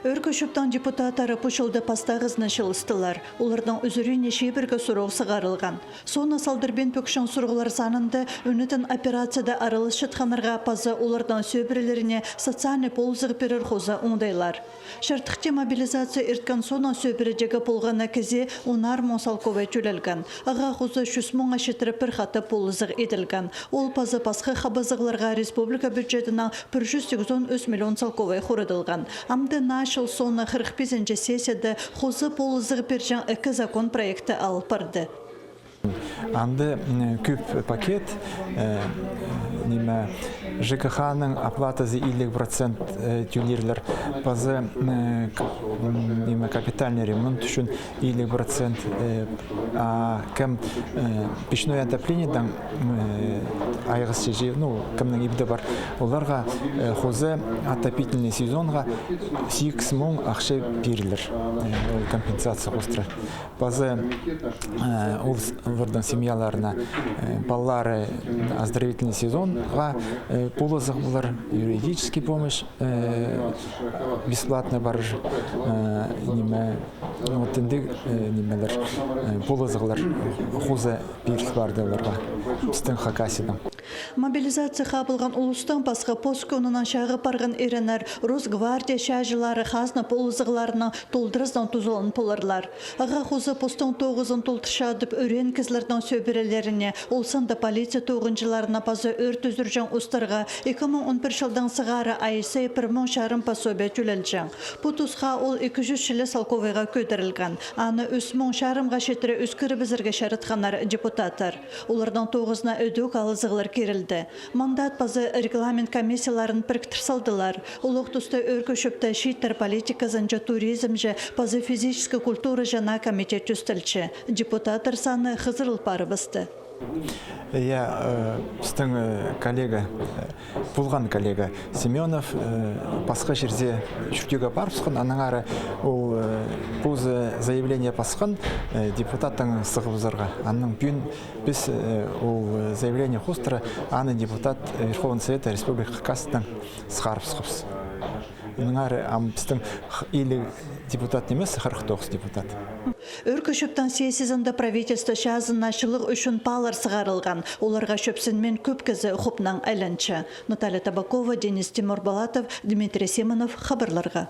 Өркөшіптен депутаттары пұшылды пастағызны шылыстылар. Олардың үзіріне шебіргі сұруғы сығарылған. Соны салдырбен пөкшін сұрғылар санынды үнітін операцияда арылыс шытқанырға пазы олардан сөбірілеріне социальный ползығы перір қоза оңдайлар. Шартықте мобилизация ирткен соны сөбірідегі болғаны кізе онар Монсалковай чөлелген. Аға қоза 100 мыңа шетірі бір қаты полызық еділген. Ол пазы пасқы қабызығыларға республика бюджетінің 183 миллион салковай құрыдылған. Амды нашыл соны 45-нче сессияда хозы полызығы берген 2 закон проекты алып барды. Анды күп пакет ЖКХ-ның оплатасы 50% тюлерлер, пазы капитальный ремонт үшін 50%, кім печное отоплениедан айғыз шежі, кімнің ебді бар, оларға хозы отопительный сезонға 8 мың ақша берілер, компенсация қостырар. Пазы олардың семьяларына баллары оздоровительный сезонға полозық бұлар, юридический помощь бесплатно бар, полозықлар хозы беріс барды оларға, біздің хакасидан. Мобилизация қабылған ұлыстың басқа посконынан шағы парған ерінер Росгвардия шәжілары қазны полызығыларына толдырыздан тұзылын полырлар. Аға хозы постың 9-ын толтышадып өрен кізлердің сөбірелеріне, олсында полиция тоғынжыларына пазы өрт үзіржен ұстарға 2011 жылдың сығары айысы 1 мың шарым пособия жүлелжен. Бұтусқа ол 200 шілі салковайға көдірілген. Аны 3 мың шарымға шетірі үскірі бізірге шарытқанар депутаттар. Олардан 9-на өдік алызығылар керілді. Мандат пазы регламент комиссияларын біріктірсалдылар. Олық тұсты өркөшіпті шиттер политикасынжа туризм же пазы физическі культура жана комитет жүстілчі. Депутаттар саны хызырыл пары басты. Біздің коллега, болған коллега Семенов басқа жерде жүрдегі барып сұқын, аның ары бұл заявление басқан депутаттың сығыбызарға. Анның бүйін біз заявление қостыры, аны депутат Верховный Совет Республика Хакасиядан сығарып сұқыбыз. Аның ары біздің елі депутат немес, 49 депутат. Өркөшіптің сессизында правительство шазын нашылық үшін палар сығарылған. Оларға шөпсінмен көп кізі ұқыпнан айланчы. Наталья Табакова, Денис Тимур Балатов, Дмитрий Симонов хабарларға.